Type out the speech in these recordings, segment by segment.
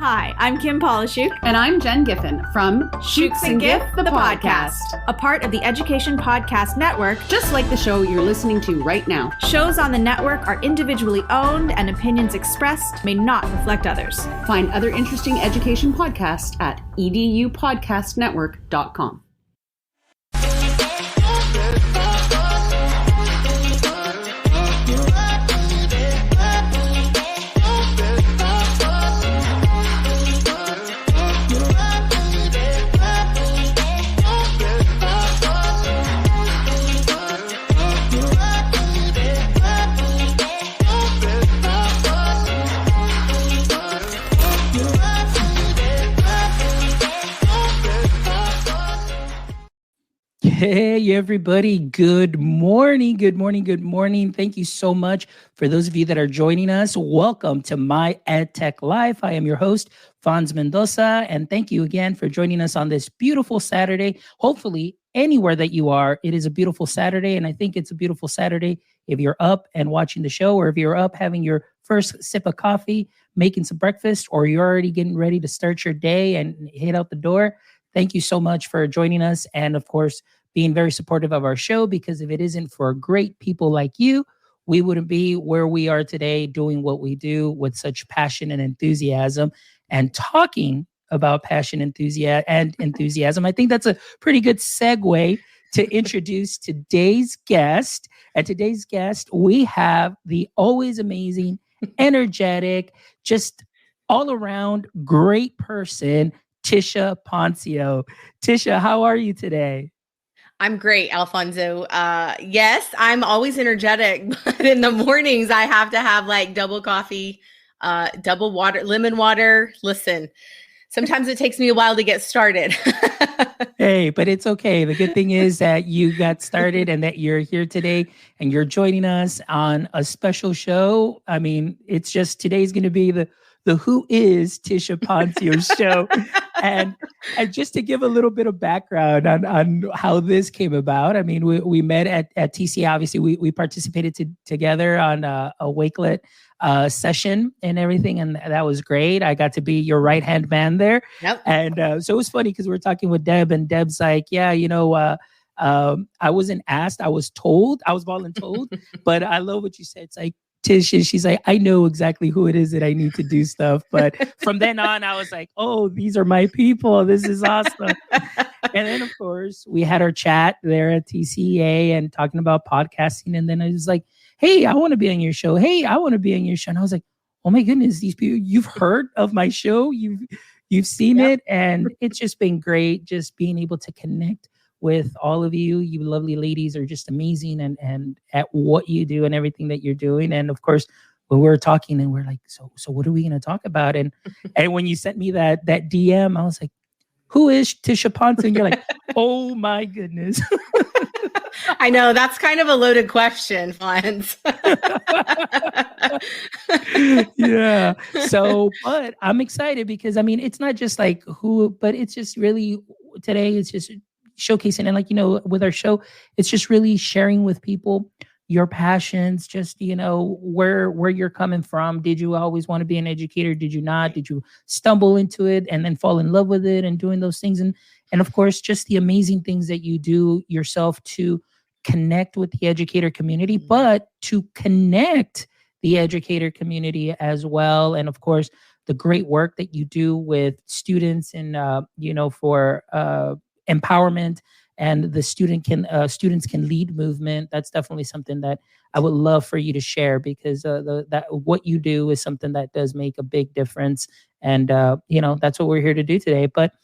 Hi, I'm Kim Polishuk. And I'm Jen Giffen from Shooks and Giff, the podcast. A part of the Education Podcast Network. Just like the show you're listening to right now. Shows on the network are individually owned and opinions expressed may not reflect others. Find other interesting education podcasts at edupodcastnetwork.com. Hey, everybody. Good morning. Good morning. Good morning. Thank you so much for those of you that are joining us. Welcome to My EdTech Life. I am your host, Fonz Mendoza, and thank you again for joining us on this beautiful Saturday. Hopefully, anywhere that you are, it is a beautiful Saturday, and I think it's a beautiful Saturday if you're up and watching the show, or if you're up having your first sip of coffee, making some breakfast, or you're already getting ready to start your day and head out the door. Thank you so much for joining us, and of course, being very supportive of our show, because if it isn't for great people like you, we wouldn't be where we are today doing what we do with such passion and enthusiasm and talking about passion, enthusiasm. I think that's a pretty good segue to introduce today's guest. And today's guest, we have the always amazing, energetic, just all around great person, Tisha Poncio. Tisha, how are you today? I'm great, Alfonso. Yes, I'm always energetic, but in the mornings I have to have like double coffee, double water, lemon water. Listen, sometimes it takes me a while to get started. Hey, but it's okay. The good thing is that you got started and that you're here today and you're joining us on a special show. I mean, it's just today's going to be the Who is Tisha Poncio show. And just to give a little bit of background on how this came about, I mean, we met at TC. Obviously, we participated together on a Wakelet session and everything, and that was great. I got to be your right-hand man there. Yep. And so it was funny because we were talking with Deb, and Deb's like, yeah, I wasn't asked, I was told, I was voluntold, but I love what you said. It's like, Tisha, she's like, I know exactly who it is that I need to do stuff. But from then on, I was like, oh, these are my people. This is awesome. And then, of course, we had our chat there at TCA and talking about podcasting. And then I was like, hey, I want to be on your show. Hey, I want to be on your show. And I was like, oh, my goodness, these people, you've heard of my show. You've seen it. And it's just been great just being able to connect with all of you. You lovely ladies are just amazing and at what you do and everything that you're doing. And of course, when we were talking and we're like, so what are we going to talk about? And when you sent me that DM, I was like, who is Tisha Poncio? And you're like, oh my goodness. I know that's kind of a loaded question, Fonz. Yeah. So, but I'm excited because I mean, it's not just like who, but it's just really today, it's just showcasing. And like, with our show, it's just really sharing with people your passions, just, where you're coming from. Did you always want to be an educator? Did you not? Did you stumble into it and then fall in love with it and doing those things? And of course, just the amazing things that you do yourself to connect with the educator community, but to connect the educator community as well. And of course, the great work that you do with students and, for empowerment and the students can lead movement. That's definitely something that I would love for you to share, because that what you do is something that does make a big difference. And that's what we're here to do today. But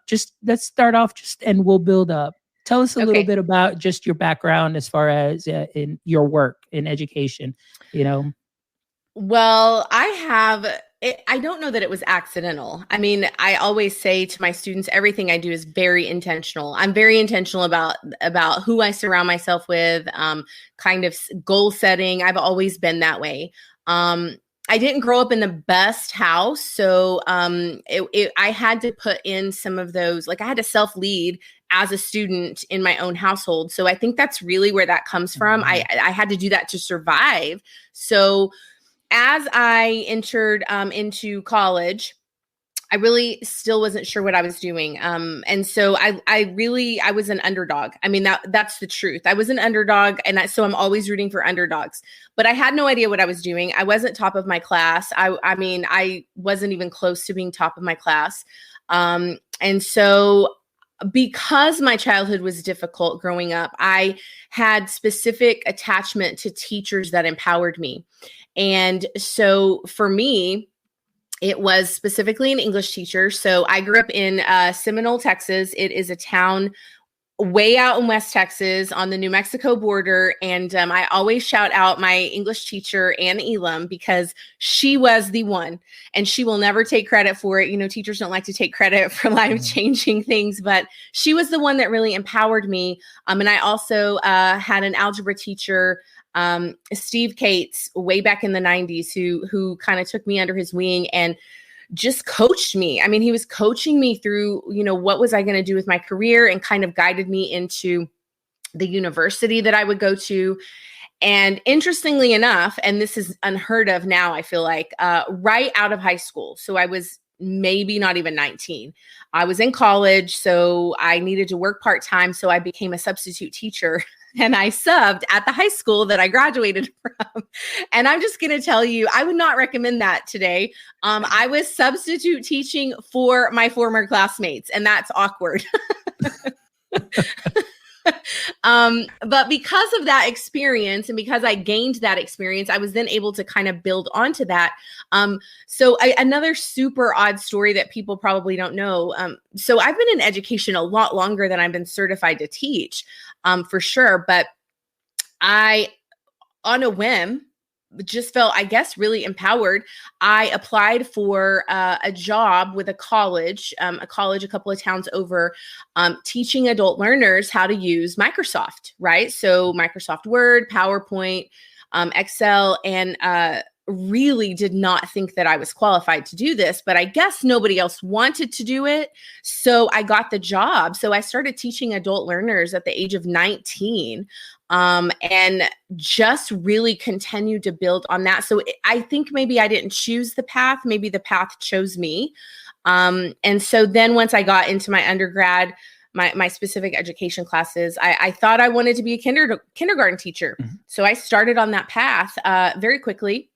just let's start off and we'll build up. Tell us a little bit about just your background as far as in your work in education. Well, I don't know that it was accidental. I mean, I always say to my students, everything I do is very intentional. I'm very intentional about who I surround myself with, kind of goal setting. I've always been that way. I didn't grow up in the best house. So I had to put in some of those, like I had to self-lead as a student in my own household. So I think that's really where that comes from. I had to do that to survive. So as I entered into college, I really still wasn't sure what I was doing. And so I was an underdog. I mean, that's the truth. I was an underdog. And so I'm always rooting for underdogs, but I had no idea what I was doing. I wasn't top of my class. I mean, I wasn't even close to being top of my class. And so because my childhood was difficult growing up, I had specific attachment to teachers that empowered me. And so for me, it was specifically an English teacher. So I grew up in Seminole, Texas. It is a town way out in West Texas on the New Mexico border. And I always shout out my English teacher, Ann Elam, because she was the one, and she will never take credit for it. You know, teachers don't like to take credit for life-changing things, but she was the one that really empowered me. And I also had an algebra teacher, Steve Cates, way back in the 90s, who kind of took me under his wing and just coached me. I mean, he was coaching me through, you know, what was I going to do with my career, and kind of guided me into the university that I would go to. And interestingly enough, and this is unheard of now, I feel like, right out of high school. So I was maybe not even 19. I was in college, so I needed to work part-time. So I became a substitute teacher, and I subbed at the high school that I graduated from. And I'm just going to tell you, I would not recommend that today. I was substitute teaching for my former classmates, and that's awkward. But because of that experience, and because I gained that experience, I was then able to kind of build onto that. Another super odd story that people probably don't know. So I've been in education a lot longer than I've been certified to teach, for sure. But I, on a whim, just felt, I guess, really empowered. I applied for a job with a college a couple of towns over, teaching adult learners how to use Microsoft, right? So Microsoft Word, PowerPoint, Excel, and really did not think that I was qualified to do this, but I guess nobody else wanted to do it. So I got the job. So I started teaching adult learners at the age of 19. And just really continued to build on that. So I think maybe I didn't choose the path. Maybe the path chose me. And so then once I got into my undergrad, my specific education classes, I thought I wanted to be a kindergarten teacher. Mm-hmm. So I started on that path very quickly.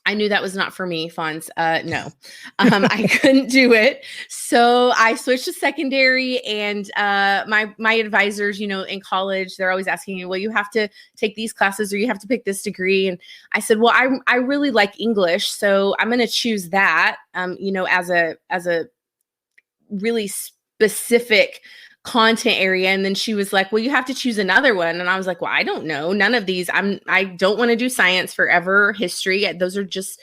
I knew that was not for me, Fonz. No, I couldn't do it. So I switched to secondary, and my advisors, you know, in college, they're always asking me, well, you have to take these classes or you have to pick this degree. And I said, well, I really like English, so I'm going to choose that, you know, as a really specific content area. And then she was like, well, you have to choose another one. And I was like, well, I don't know. None of these. I don't want to do science forever, history. Those are just,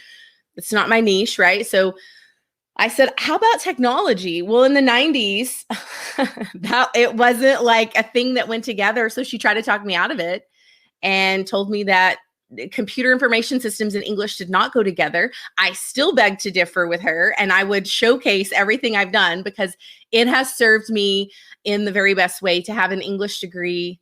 it's not my niche. Right. So I said, how about technology? Well, in the 90s, that it wasn't like a thing that went together. So she tried to talk me out of it and told me that computer information systems and English did not go together. I still beg to differ with her, and I would showcase everything I've done because it has served me in the very best way to have an English degree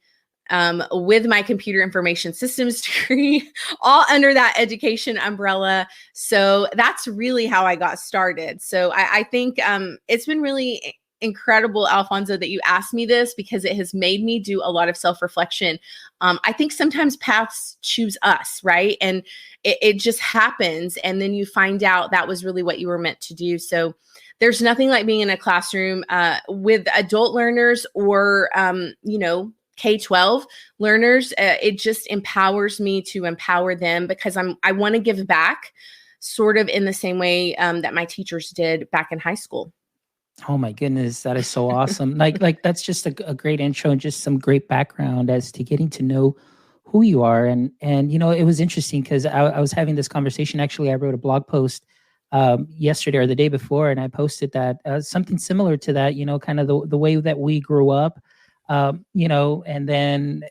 with my computer information systems degree, all under that education umbrella. So that's really how I got started. So I think it's been really incredible, Alfonso, that you asked me this, because it has made me do a lot of self-reflection. I think sometimes paths choose us, right? And it just happens. And then you find out that was really what you were meant to do. So there's nothing like being in a classroom with adult learners or, you know, K-12 learners. It just empowers me to empower them, because I want to give back sort of in the same way that my teachers did back in high school. Oh my goodness, that is so awesome. Like that's just a great intro and just some great background as to getting to know who you are. And you know, it was interesting because I was having this conversation. Actually, I wrote a blog post yesterday or the day before, and I posted that something similar to that, you know, kind of the way that we grew up, you know, and then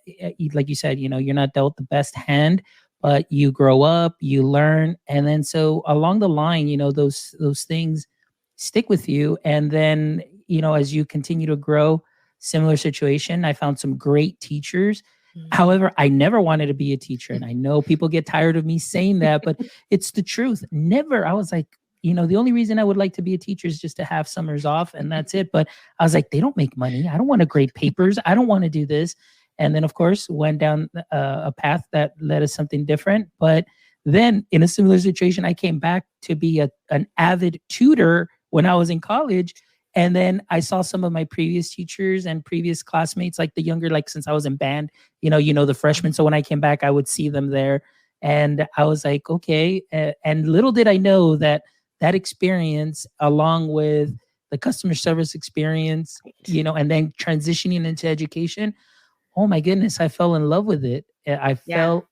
like you said, you know, you're not dealt the best hand, but you grow up, you learn. And then so along the line, you know, those things stick with you. And then, you know, as you continue to grow, similar situation, I found some great teachers. Mm-hmm. However, I never wanted to be a teacher. And I know people get tired of me saying that, but it's the truth. Never. I was like, the only reason I would like to be a teacher is just to have summers off and that's it. But I was like, they don't make money. I don't want to grade papers. I don't want to do this. And then, of course, went down a path that led us something different. But then in a similar situation, I came back to be an avid tutor when I was in college. And then I saw some of my previous teachers and previous classmates, like the younger, like since I was in band, the freshmen. So when I came back, I would see them there. And I was like, okay. And little did I know that experience, along with the customer service experience, and then transitioning into education, oh my goodness, I fell in love with it. I fell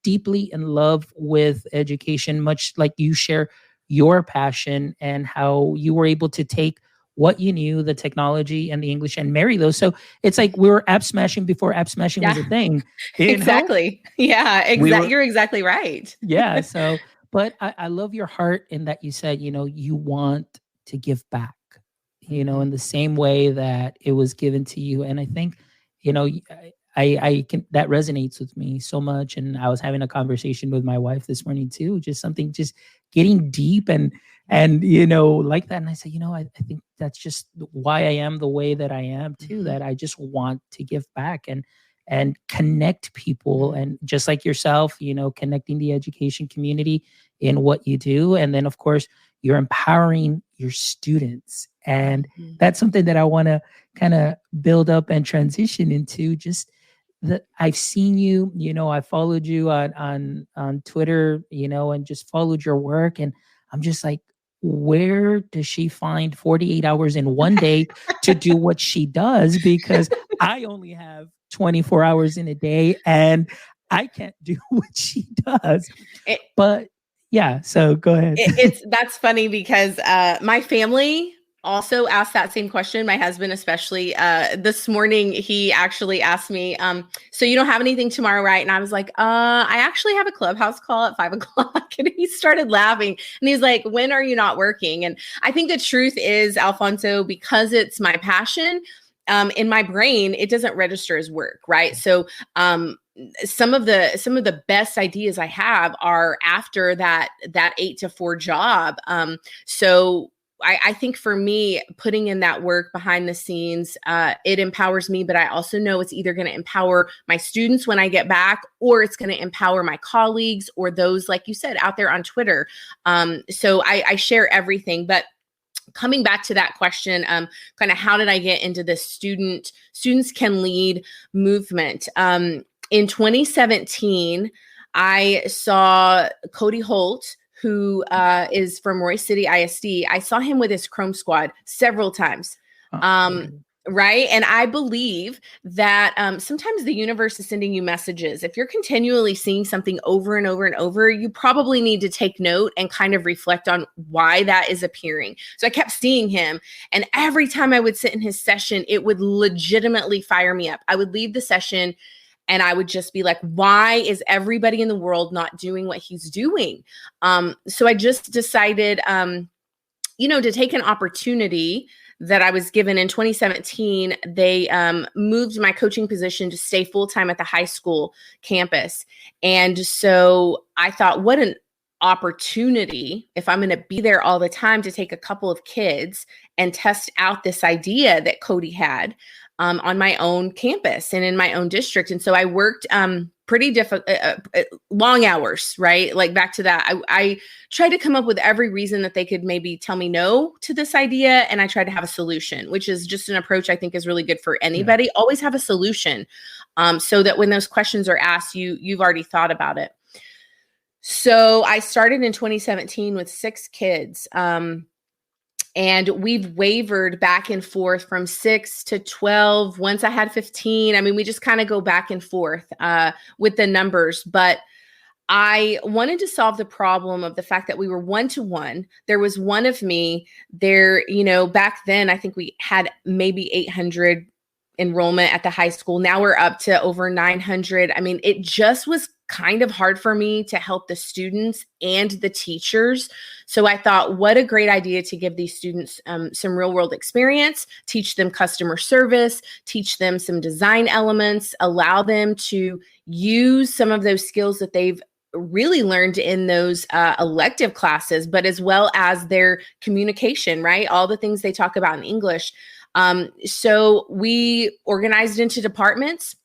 deeply in love with education, much like you share your passion and how you were able to take what you knew, the technology and the English, and marry those. So it's like we were app smashing before app smashing was a thing. Exactly. Yeah, exactly. You're exactly right. Yeah. So, but I love your heart in that you said, you want to give back, in the same way that it was given to you. And I think, I can, that resonates with me so much. And I was having a conversation with my wife this morning too, just getting deep and like that. And I said, I think that's just why I am the way that I am too, that I just want to give back and connect people. And just like yourself, connecting the education community in what you do. And then of course you're empowering your students. And that's something that I want to kind of build up and transition into. Just that I've seen you, I followed you on Twitter, and just followed your work. And I'm just like, where does she find 48 hours in one day to do what she does? Because I only have 24 hours in a day and I can't do what she does. But yeah, so go ahead. That's funny because my family also asked that same question. My husband, especially, this morning, he actually asked me, so you don't have anything tomorrow, right? And I was like, I actually have a Clubhouse call at 5:00. And he started laughing and he's like, when are you not working? And I think the truth is, Alfonso, because it's my passion, in my brain, it doesn't register as work, right? So, some of the best ideas I have are after that 8 to 4 job. So I think for me, putting in that work behind the scenes, it empowers me, but I also know it's either going to empower my students when I get back, or it's going to empower my colleagues or those, like you said, out there on Twitter. So I share everything. But coming back to that question, kind of how did I get into this students can lead movement? In 2017, I saw Cody Holt, who is from Royce City ISD. I saw him with his Chrome Squad several times. Right. And I believe that sometimes the universe is sending you messages. If you're continually seeing something over and over and over, you probably need to take note and kind of reflect on why that is appearing. So I kept seeing him. And every time I would sit in his session, it would legitimately fire me up. I would leave the session and I would just be like, why is everybody in the world not doing what he's doing? So I just decided, to take an opportunity that I was given in 2017. They moved my coaching position to stay full-time at the high school campus. And so I thought, what an opportunity if I'm going to be there all the time, to take a couple of kids and test out this idea that Cody had on my own campus and in my own district. And so I worked pretty long hours, right? Like back to that, I tried to come up with every reason that they could maybe tell me no to this idea. And I tried to have a solution, which is just an approach I think is really good for anybody. Always have a solution, so that when those questions are asked, you've already thought about it. So I started in 2017 with 6 kids. And we've wavered back and forth from 6 to 12. Once I had 15, I mean, we just kind of go back and forth with the numbers. But I wanted to solve the problem of the fact that we were 1-to-1. There was one of me there, back then, I think we had maybe 800 enrollment at the high school. Now we're up to over 900. I mean, it just was kind of hard for me to help the students and the teachers. So I thought, what a great idea to give these students some real world experience, teach them customer service, teach them some design elements, allow them to use some of those skills that they've really learned in those elective classes, but as well as their communication, right? All the things they talk about in English. So we organized into departments.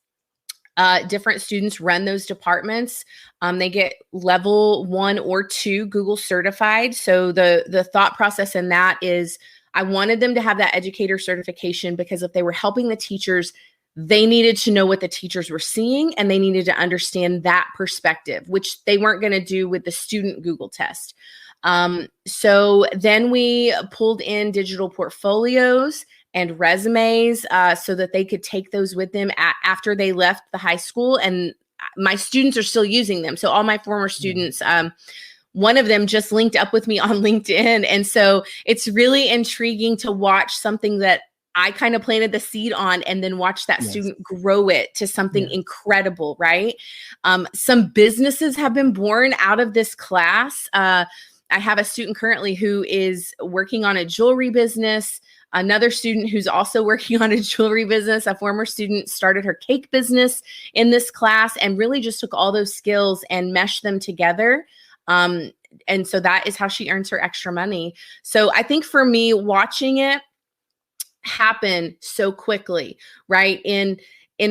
Different students run those departments. They get level 1 or 2 Google certified. So the thought process in that is I wanted them to have that educator certification because if they were helping the teachers, they needed to know what the teachers were seeing and they needed to understand that perspective, which they weren't going to do with the student Google test. So then we pulled in digital portfolios and resumes so that they could take those with them after they left the high school. And my students are still using them. So all my former students, one of them just linked up with me on LinkedIn. And so it's really intriguing to watch something that I kind of planted the seed on and then watch that student grow it to something incredible, right? Some businesses have been born out of this class. I have a student currently who is working on a jewelry business. Another student who's also working on a jewelry business, a former student, started her cake business in this class and really just took all those skills and meshed them together. And so that is how she earns her extra money. So I think for me, watching it happen so quickly, right? In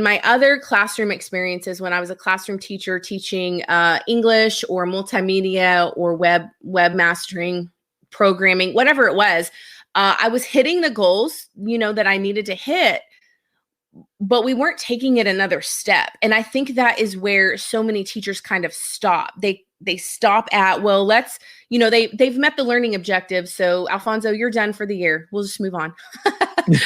my other classroom experiences, when I was a classroom teacher teaching English or multimedia or web mastering, programming, whatever it was, I was hitting the goals, that I needed to hit, but we weren't taking it another step. And I think that is where so many teachers kind of stop. They stop at, well, let's, they've met the learning objectives. So Alfonso, you're done for the year. We'll just move on.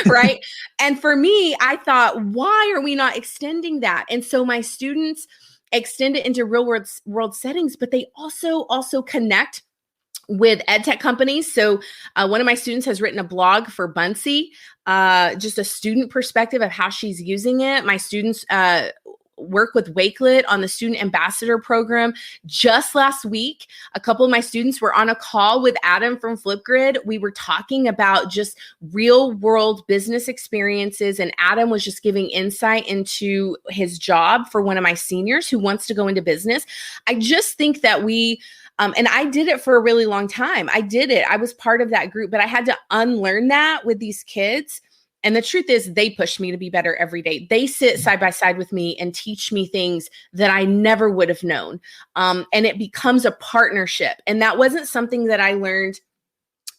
Right. And for me, I thought, why are we not extending that? And so my students extend it into real world settings, but they also connect with ed tech companies. So one of my students has written a blog for Bunsey, just a student perspective of how she's using it. My students work with Wakelet on the student ambassador program. Just last week, a couple of my students were on a call with Adam from Flipgrid. We were talking about just real world business experiences. And Adam was just giving insight into his job for one of my seniors who wants to go into business. I just think that and I did it for a really long time. I did it. I was part of that group, but I had to unlearn that with these kids. And the truth is they push me to be better every day. They sit side by side with me and teach me things that I never would have known. And it becomes a partnership. And that wasn't something that I learned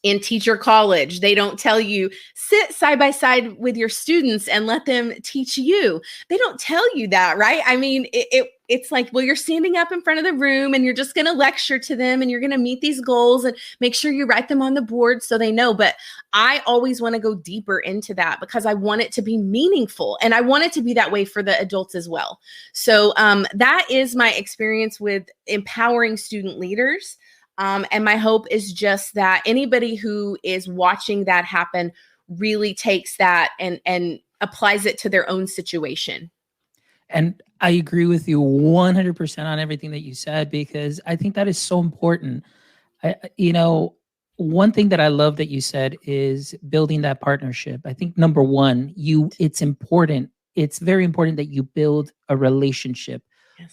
in teacher college. They don't tell you, sit side by side with your students and let them teach you. They don't tell you that, right? I mean, it's like, well, you're standing up in front of the room and you're just going to lecture to them and you're going to meet these goals and make sure you write them on the board so they know. But I always want to go deeper into that because I want it to be meaningful and I want it to be that way for the adults as well. So that is my experience with empowering student leaders. And my hope is just that anybody who is watching that happen really takes that and applies it to their own situation. And I agree with you 100% on everything that you said, because I think that is so important. One thing that I love that you said is building that partnership. I think number one, it's important. It's very important that you build a relationship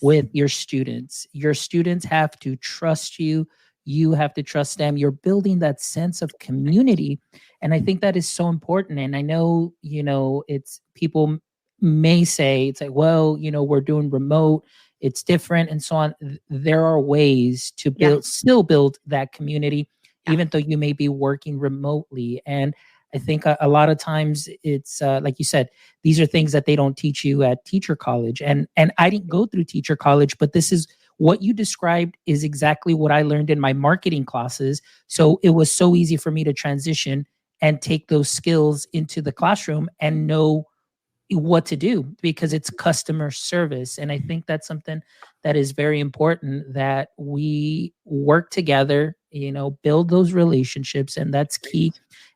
with your students. Your students have to trust you. You have to trust them. You're building that sense of community. And I think that is so important. And I know, it's people may say it's like, well, we're doing remote, it's different and so on. There are ways to still build that community, even though you may be working remotely. And I think a lot of times it's like you said, these are things that they don't teach you at teacher college. And I didn't go through teacher college, but this is what you described is exactly what I learned in my marketing classes. So it was so easy for me to transition and take those skills into the classroom and know what to do because it's customer service. And I think that's something that is very important, that we work together, build those relationships. And that's key.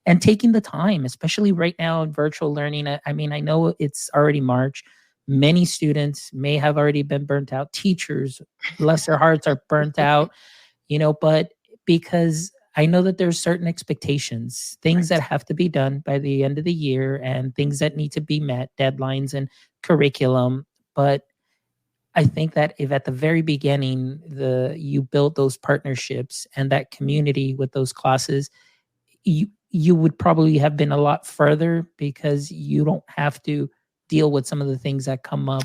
And taking the time, especially right now in virtual learning. I mean, I know it's already March. Many students may have already been burnt out. Teachers, bless their hearts, are burnt out, but because I know that there's certain expectations, things that have to be done by the end of the year and things that need to be met, deadlines and curriculum. But I think that if at the very beginning you build those partnerships and that community with those classes, you would probably have been a lot further because you don't have to deal with some of the things that come up,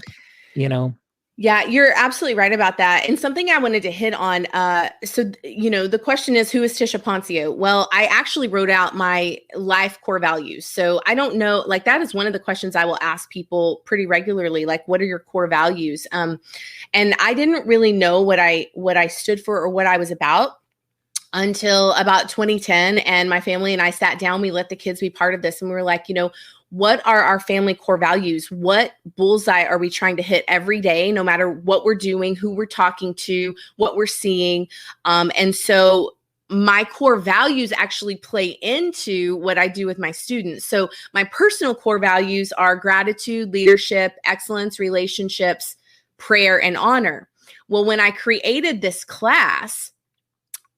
you know. Yeah, you're absolutely right about that. And something I wanted to hit on. The question is, who is Tisha Poncio? Well, I actually wrote out my life core values. So I don't know, like that is one of the questions I will ask people pretty regularly. Like, what are your core values? And I didn't really know what I stood for or what I was about until about 2010. And my family and I sat down, we let the kids be part of this. And we were like, what are our family core values? What bullseye are we trying to hit every day, no matter what we're doing, who we're talking to, what we're seeing? And so my core values actually play into what I do with my students. So my personal core values are gratitude, leadership, excellence, relationships, prayer, and honor. Well, when I created this class,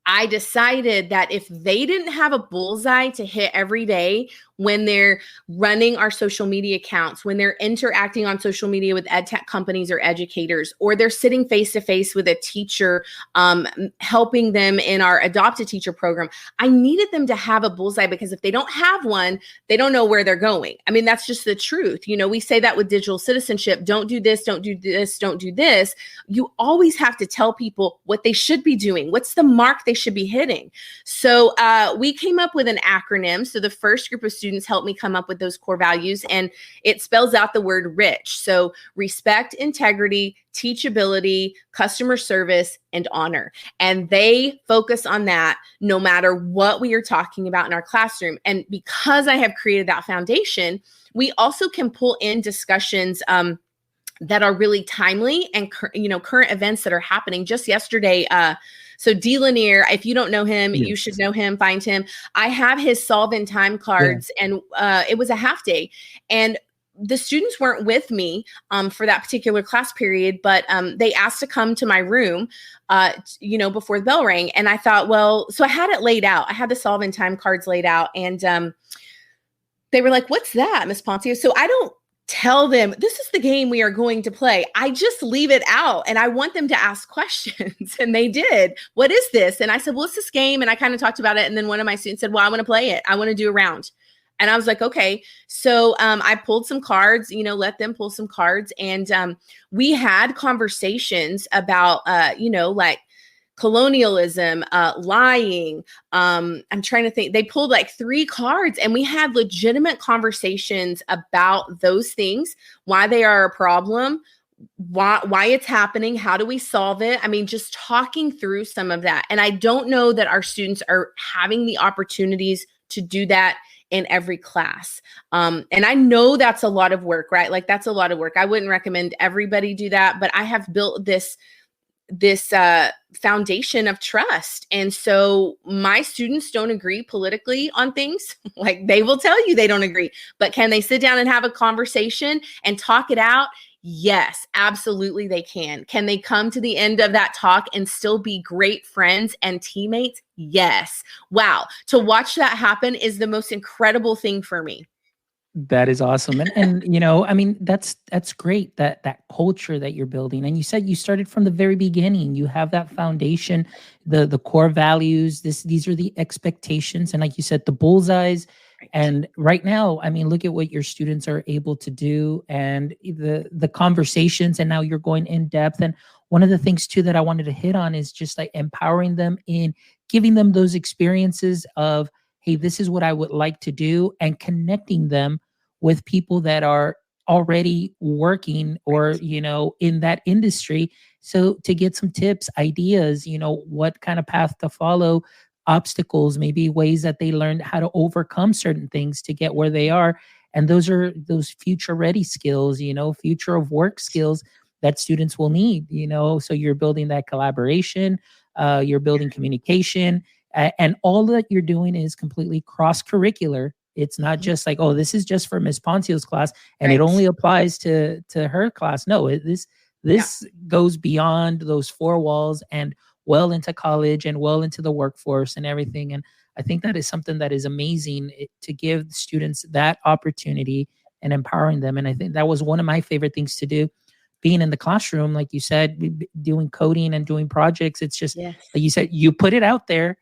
I decided that if they didn't have a bullseye to hit every day when they're running our social media accounts, when they're interacting on social media with ed tech companies or educators, or they're sitting face to face with a teacher, helping them in our Adopt a Teacher program, I needed them to have a bullseye, because if they don't have one, they don't know where they're going. I mean, that's just the truth. We say that with digital citizenship, don't do this, don't do this, don't do this. You always have to tell people what they should be doing. What's the mark they should be hitting? So we came up with an acronym. So the first group of students helped me come up with those core values, and it spells out the word RICH. So respect, integrity, teachability, customer service, and honor. And they focus on that no matter what we are talking about in our classroom. And because I have created that foundation, we also can pull in discussions that are really timely and current events that are happening. Just yesterday, so D. Lanier, if you don't know him, you should know him, find him. I have his Solve in Time cards, and it was a half day. And the students weren't with me for that particular class period, but they asked to come to my room, before the bell rang. And I thought, well, so I had it laid out. I had the Solve in Time cards laid out, and they were like, "What's that, Miss Poncio?" So I don't tell them this is the game we are going to play. I just leave it out, and I want them to ask questions. And they did. What is this? And I said, well, it's this game. And I kind of talked about it. And then one of my students said, well, I want to play it. I want to do a round. And I was like, okay. So I pulled some cards, let them pull some cards. And we had conversations about, like colonialism, lying. I'm trying to think. They pulled like 3 cards, and we had legitimate conversations about those things, why they are a problem, why it's happening, how do we solve it? I mean, just talking through some of that. And I don't know that our students are having the opportunities to do that in every class. And I know that's a lot of work, right? Like that's a lot of work. I wouldn't recommend everybody do that, but I have built this foundation of trust. And so my students don't agree politically on things. Like they will tell you they don't agree, but can they sit down and have a conversation and talk it out? Yes, absolutely they can. Can they come to the end of that talk and still be great friends and teammates? Yes. Wow. To watch that happen is the most incredible thing for me. That is awesome. And I mean, that's great, that culture that you're building. And you said you started from the very beginning. You have that foundation, the core values, these are the expectations. And like you said, the bullseyes. Right. And right now, I mean, look at what your students are able to do and the conversations, and now you're going in depth. And one of the things too that I wanted to hit on is just like empowering them in giving them those experiences of, hey, this is what I would like to do, and connecting them with people that are already working or, in that industry. So to get some tips, ideas, what kind of path to follow, obstacles, maybe ways that they learned how to overcome certain things to get where they are. And those are those future ready skills, future of work skills that students will need, so you're building that collaboration, you're building communication, and all that you're doing is completely cross-curricular. It's not just like, oh, this is just for Miss Poncio's class and it only applies to her class. No, this goes beyond those 4 walls and well into college and well into the workforce and everything. And I think that is something that is amazing, to give students that opportunity and empowering them. And I think that was one of my favorite things to do being in the classroom, like you said, doing coding and doing projects. It's just, Yes. like you said, you put it out there,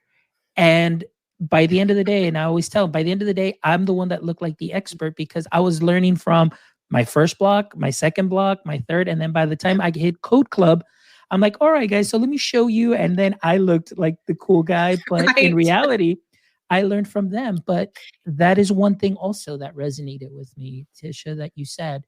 and by the end of the day, and I always tell them, by the end of the day, I'm the one that looked like the expert because I was learning from my first block, my second block, my third. And then by the time I hit code club, I'm like, all right, guys, so let me show you. And then I looked like the cool guy, but in Right. reality, I learned from them. But that is one thing also that resonated with me, Tisha, that you said,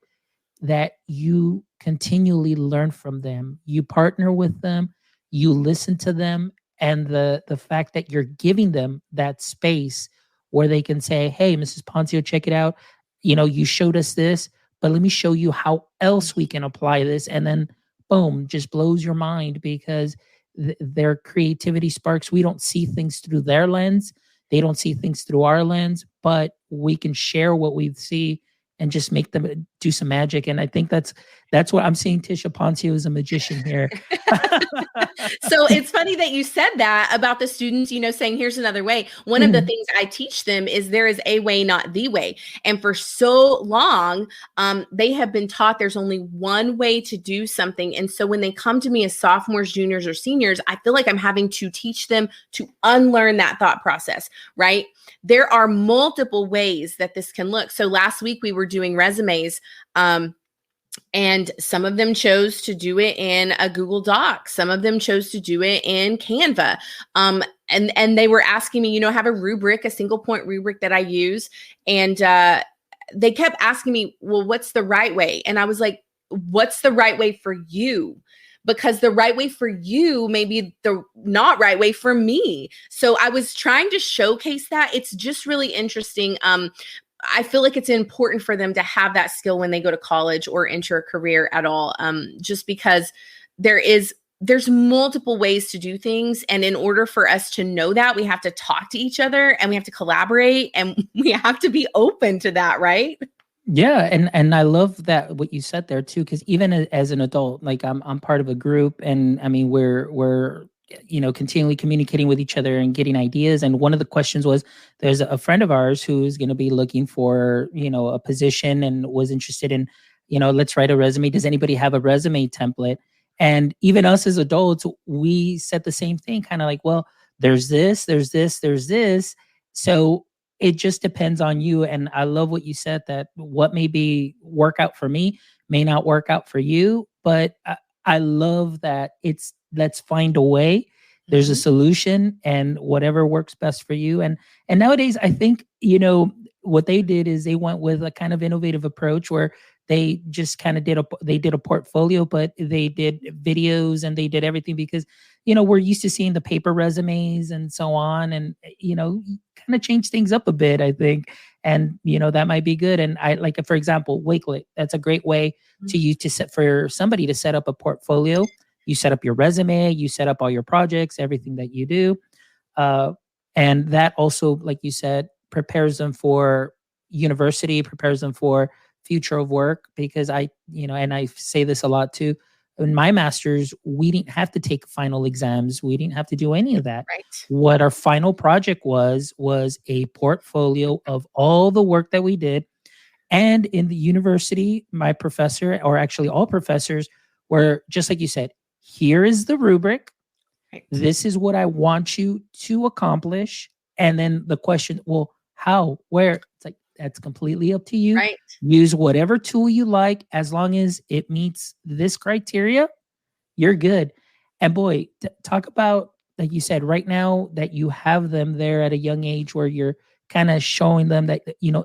that you continually learn from them. You partner with them, you listen to them, and the fact that you're giving them that space where they can say, "Hey, Mrs. Poncio, check it out. You showed us this, but let me show you how else we can apply this." And then boom, just blows your mind because their creativity sparks. We don't see things through their lens. They don't see things through our lens, but we can share what we see and just make them do some magic. And I think that's what I'm seeing. Tisha Poncio is a magician here. So it's funny that you said that about the students, saying, here's another way. One of the things I teach them is there is a way, not the way. And for so long, they have been taught there's only one way to do something. And so when they come to me as sophomores, juniors, or seniors, I feel like I'm having to teach them to unlearn that thought process, right? There are multiple ways that this can look. So last week we were doing resumes, and some of them chose to do it in a Google Doc. Some of them chose to do it in Canva. And they were asking me, I have a rubric, a single point rubric that I use. And they kept asking me, well, what's the right way? And I was like, what's the right way for you? Because the right way for you may be the not right way for me. So I was trying to showcase that. It's just really interesting. I feel like it's important for them to have that skill when they go to college or enter a career at all, just because there's multiple ways to do things. And in order for us to know that, we have to talk to each other and we have to collaborate and we have to be open to that, right? Yeah, and I love that what you said there too, because even as an adult, like I'm part of a group, and I mean we're continually communicating with each other and getting ideas. And one of the questions was, there's a friend of ours who's going to be looking for a position and was interested in let's write a resume. Does anybody have a resume template? And even us as adults, we said the same thing, kind of like, well, there's this, there's this, there's this. So it just depends on you. And I love what you said, that what may work out for me may not work out for you. But I love that let's find a way. There's a solution, and whatever works best for you. And nowadays, I think, what they did is they went with a kind of innovative approach where they just kind of did a portfolio, but they did videos and they did everything because, we're used to seeing the paper resumes and so on. And, kind of change things up a bit, I think. And, that might be good. And I like, for example, Wakelet, that's a great way to use for somebody to set up a portfolio. You set up your resume, you set up all your projects, everything that you do. And that also, like you said, prepares them for university, prepares them for future of work. Because and I say this a lot too, in my master's, we didn't have to take final exams. We didn't have to do any of that. Right. What our final project was a portfolio of all the work that we did. And in the university, my professor, or actually all professors, were just like you said, here is the rubric. Right. This is what I want you to accomplish. And then the question, well, how, where? It's like, that's completely up to you. Right. Use whatever tool you like. As long as it meets this criteria, you're good. And boy, talk about, like you said, right now that you have them there at a young age where you're kind of showing them that,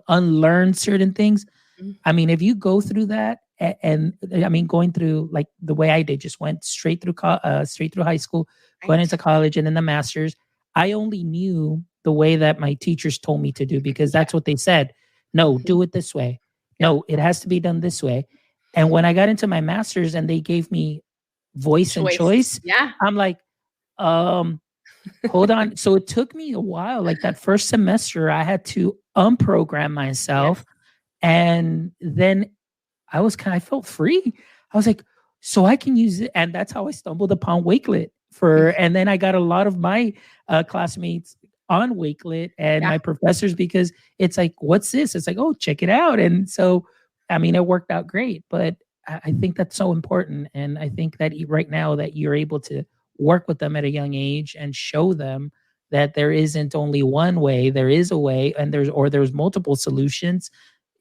unlearn certain things. Mm-hmm. I mean, if you go through that, and I mean, going through like the way I did, just went straight through high school, Right. going into college and then the master's, I only knew the way that my teachers told me to do, because that's what they said. No, do it this way. No, it has to be done this way. And when I got into my master's and they gave me voice and choice, yeah, I'm like, hold on. So it took me a while. Like that first semester, I had to unprogram myself. Yes. And then I felt free. I was like, so I can use it. And that's how I stumbled upon Wakelet and then I got a lot of my classmates on Wakelet and my professors, because it's like, what's this? It's like, oh, check it out. And so, I mean, it worked out great. But I think that's so important. And I think that right now that you're able to work with them at a young age and show them that there isn't only one way, there is a way, and there's multiple solutions.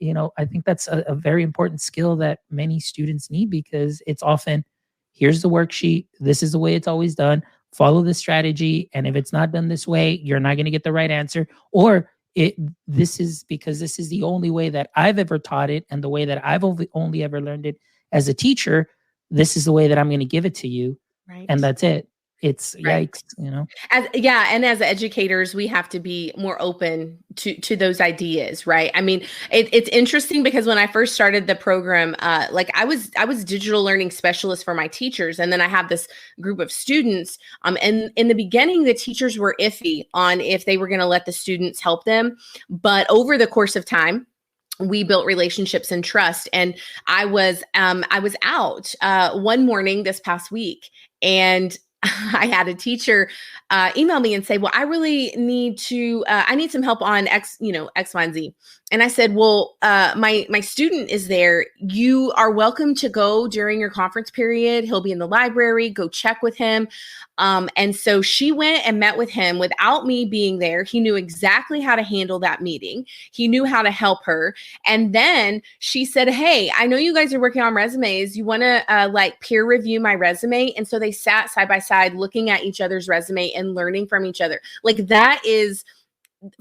I think that's a very important skill that many students need, because it's often, here's the worksheet, this is the way it's always done, follow this strategy, and if it's not done this way, you're not going to get the right answer. Or this is because this is the only way that I've ever taught it, and the way that I've only ever learned it as a teacher. This is the way that I'm going to give it to you, Right. and that's it. It's Right. yikes. And as educators, we have to be more open to those ideas, right? I mean, it's interesting because when I first started the program, like I was digital learning specialist for my teachers, and then I have this group of students. And in the beginning, the teachers were iffy on if they were going to let the students help them, but over the course of time, we built relationships and trust. And I was out one morning this past week, and I had a teacher email me and say, well, I really need I need some help on X, X, Y, and Z. And I said, well, my student is there. You are welcome to go during your conference period. He'll be in the library. Go check with him. And so she went and met with him without me being there. He knew exactly how to handle that meeting. He knew how to help her. And then she said, hey, I know you guys are working on resumes. You want to peer review my resume? And so they sat side by side looking at each other's resume and learning from each other. Like, that is,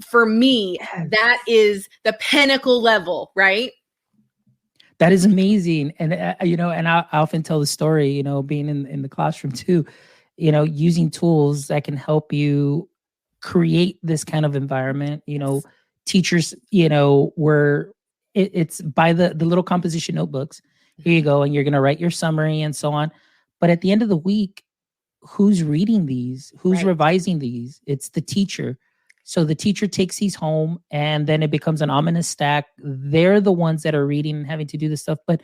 for me, that is the pinnacle level, right? That is amazing. And, and I often tell the story, being in the classroom too, using tools that can help you create this kind of environment. Teachers, it's by the little composition notebooks. Here you go. And you're going to write your summary and so on. But at the end of the week, who's reading these? Who's Right. revising these? It's the teacher. So the teacher takes these home, and then it becomes an ominous stack. They're the ones that are reading and having to do this stuff. But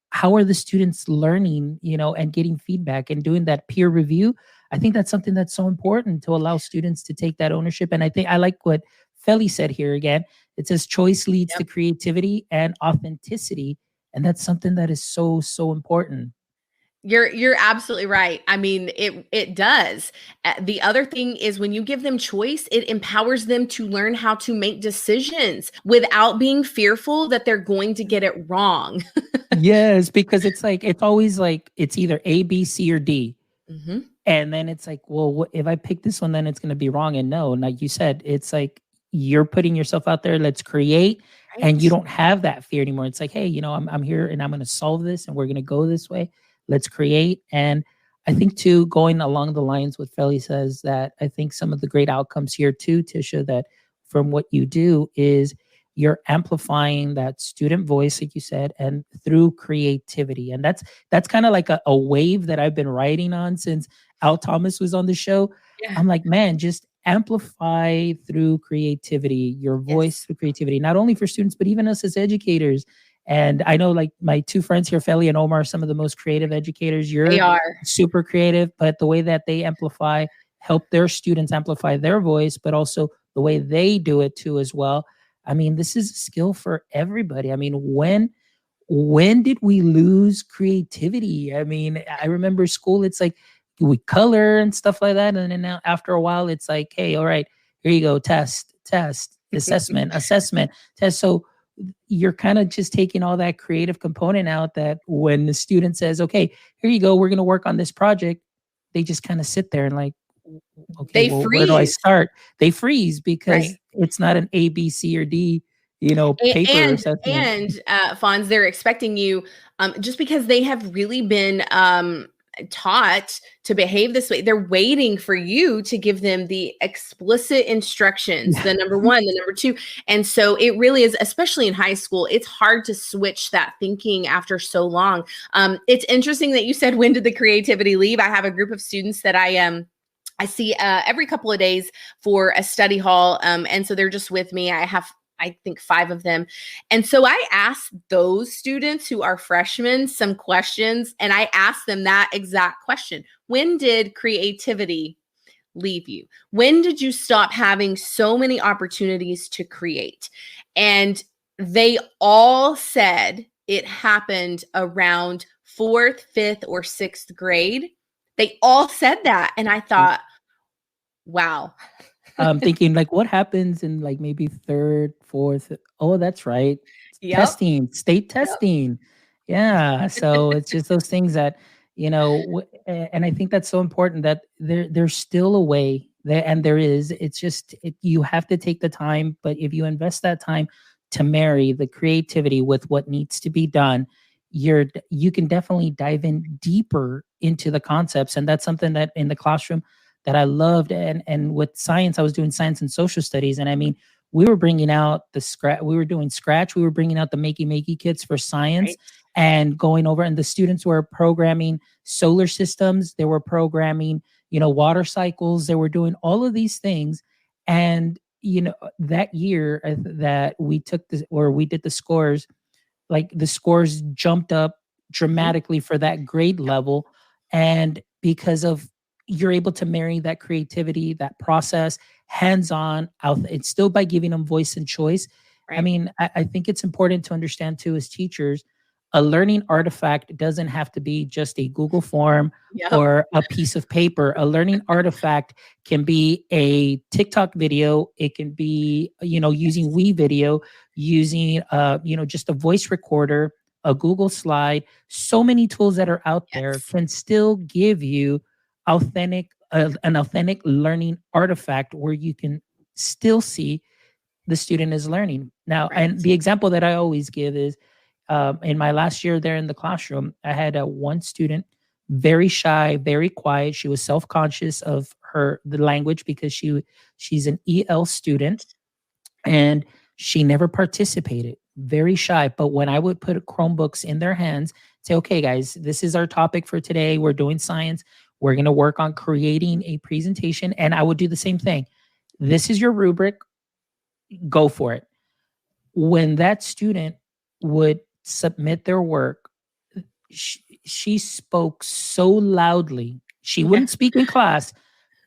how are the students learning, and getting feedback and doing that peer review? I think that's something that's so important, to allow students to take that ownership. And I think I like what Feli said here again. It says choice leads to creativity and authenticity. And that's something that is so, so important. You're absolutely right. I mean, it does. The other thing is, when you give them choice, it empowers them to learn how to make decisions without being fearful that they're going to get it wrong. Yes, because it's always it's either A, B, C, or D. Mm-hmm. And then it's like, well, if I pick this one, then it's going to be wrong. And no, like you said, it's like you're putting yourself out there. Let's create. Right. And you don't have that fear anymore. It's like, hey, I'm here and I'm going to solve this, and we're going to go this way. Let's create. And I think too, going along the lines what Feli says, that I think some of the great outcomes here too, Tisha, that from what you do is you're amplifying that student voice, like you said, and through creativity. And that's kind of like a wave that I've been riding on since Al Thomas was on the show. Yeah. I'm like, man, just amplify through creativity, your voice through creativity, not only for students, but even us as educators. And I know, like, my two friends here, Feli and Omar, are some of the most creative educators. They are super creative, but the way that they help their students amplify their voice, but also the way they do it too as well. I mean, this is a skill for everybody. I mean, when did we lose creativity? I mean, I remember school, it's like we color and stuff like that. And then now after a while, it's like, hey, all right, here you go. Test, assessment, test. So you're kind of just taking all that creative component out, that when the student says, okay, here you go, we're going to work on this project, they just kind of sit there and like, okay, well, where do I start? They freeze because it's not an A, B, C, or D, paper assessment. And Fonz, they're expecting you, just because they have really been taught to behave this way, they're waiting for you to give them the explicit instructions, the number one, the number two. And so it really is, especially in high school, it's hard to switch that thinking after so long. It's interesting that you said, when did the creativity leave? I have a group of students that I see every couple of days for a study hall. And so they're just with me. I think 5 of them. And so I asked those students who are freshmen some questions, and I asked them that exact question. When did creativity leave you? When did you stop having so many opportunities to create? And they all said it happened around fourth, fifth, or sixth grade. They all said that. And I thought, wow. Thinking like, what happens in like maybe third, fourth? Oh, that's right. Yep. Testing, state Yep. testing. Yeah. So it's just those things that, and I think that's so important that there's still a way there, and there is. It's just you have to take the time, but if you invest that time to marry the creativity with what needs to be done, you can definitely dive in deeper into the concepts, and that's something that in the classroom that I loved. And with science, I was doing science and social studies, and I mean, we were bringing out the scratch. We were doing scratch. We were bringing out the makey kits for science, Right. and going over. And the students were programming solar systems. They were programming, water cycles. They were doing all of these things. And that year that we took this, or we did the scores, like the scores jumped up dramatically for that grade level. And because of you're able to marry that creativity, that process, hands-on out, it's still by giving them voice and choice. Right. I mean, I think it's important to understand too, as teachers, a learning artifact doesn't have to be just a Google form Yep. or a piece of paper. A learning artifact can be a TikTok video. It can be, using video, using, just a voice recorder, a Google slide. So many tools that are out there Yes. can still give you an authentic learning artifact where you can still see the student is learning. Now, Right. and the example that I always give is in my last year there in the classroom, I had one student, very shy, very quiet. She was self-conscious of the language because she's an EL student, and she never participated, very shy. But when I would put Chromebooks in their hands, say, okay, guys, this is our topic for today. We're doing science. We're going to work on creating a presentation. And I would do the same thing. This is your rubric. Go for it. When that student would submit their work, she spoke so loudly. She wouldn't speak in class,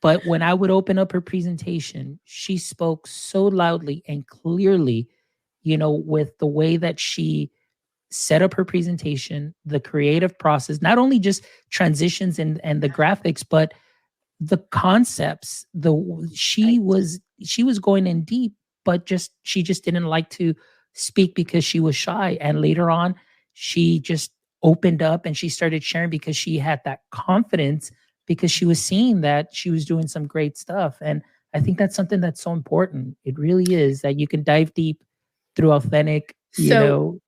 but when I would open up her presentation, she spoke so loudly and clearly, with the way that she set up her presentation, the creative process, not only just transitions and the graphics, but the concepts. She was going in deep, but she just didn't like to speak because she was shy. And later on, she just opened up and she started sharing because she had that confidence, because she was seeing that she was doing some great stuff. And I think that's something that's so important. It really is, that you can dive deep through authentic,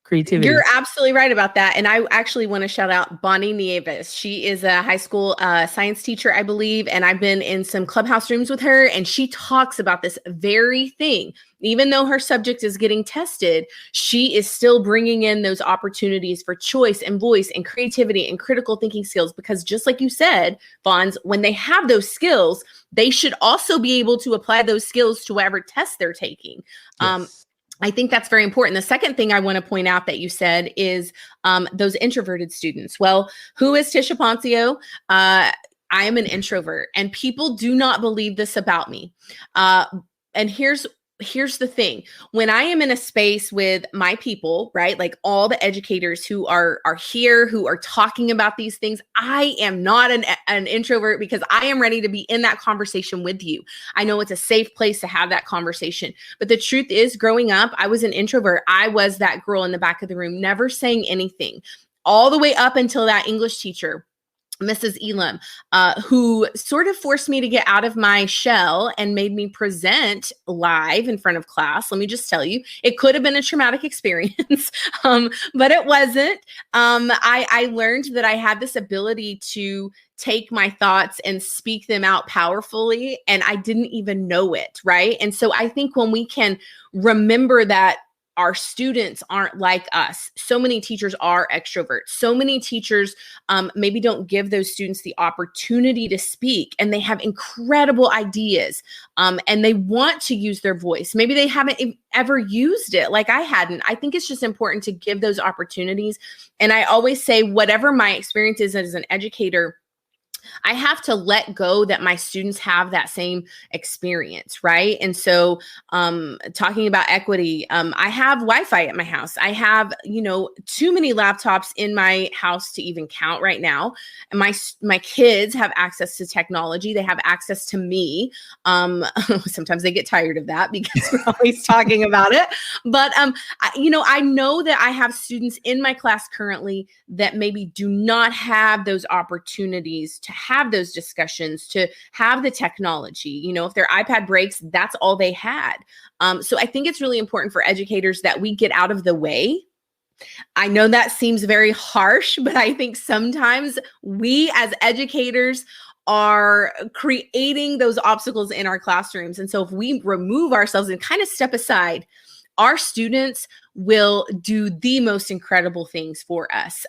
creativity. You're absolutely right about that. And I actually want to shout out Bonnie Nieves. She is a high school science teacher, I believe. And I've been in some clubhouse rooms with her, and she talks about this very thing. Even though her subject is getting tested, she is still bringing in those opportunities for choice and voice and creativity and critical thinking skills. Because just like you said, Vons, when they have those skills, they should also be able to apply those skills to whatever test they're taking. Yes. I think that's very important. The second thing I want to point out that you said is those introverted students. Well, who is Tisha Poncio? I am an introvert, and people do not believe this about me. And here's the thing. When I am in a space with my people, right, like all the educators who are here, who are talking about these things, I am not an introvert, because I am ready to be in that conversation with you. I know it's a safe place to have that conversation. But the truth is, growing up, I was an introvert. I was that girl in the back of the room, never saying anything, all the way up until that English teacher, Mrs. Elam, who sort of forced me to get out of my shell and made me present live in front of class. Let me just tell you, it could have been a traumatic experience, but it wasn't. I learned that I had this ability to take my thoughts and speak them out powerfully, and I didn't even know it, right? And so I think when we can remember that our students aren't like us. So many teachers are extroverts. So many teachers maybe don't give those students the opportunity to speak, and they have incredible ideas and they want to use their voice. Maybe they haven't ever used it like I hadn't. I think it's just important to give those opportunities. And I always say, whatever my experience is as an educator, I have to let go that my students have that same experience, right? And so, talking about equity, I have Wi-Fi at my house. I have, too many laptops in my house to even count right now. And my kids have access to technology. They have access to me. Sometimes they get tired of that because we're always talking about it. But I know that I have students in my class currently that maybe do not have those opportunities to have those discussions, to have the technology. If their iPad breaks, that's all they had. So I think it's really important for educators that we get out of the way. I know that seems very harsh, but I think sometimes we as educators are creating those obstacles in our classrooms. And so if we remove ourselves and kind of step aside, our students will do the most incredible things for us.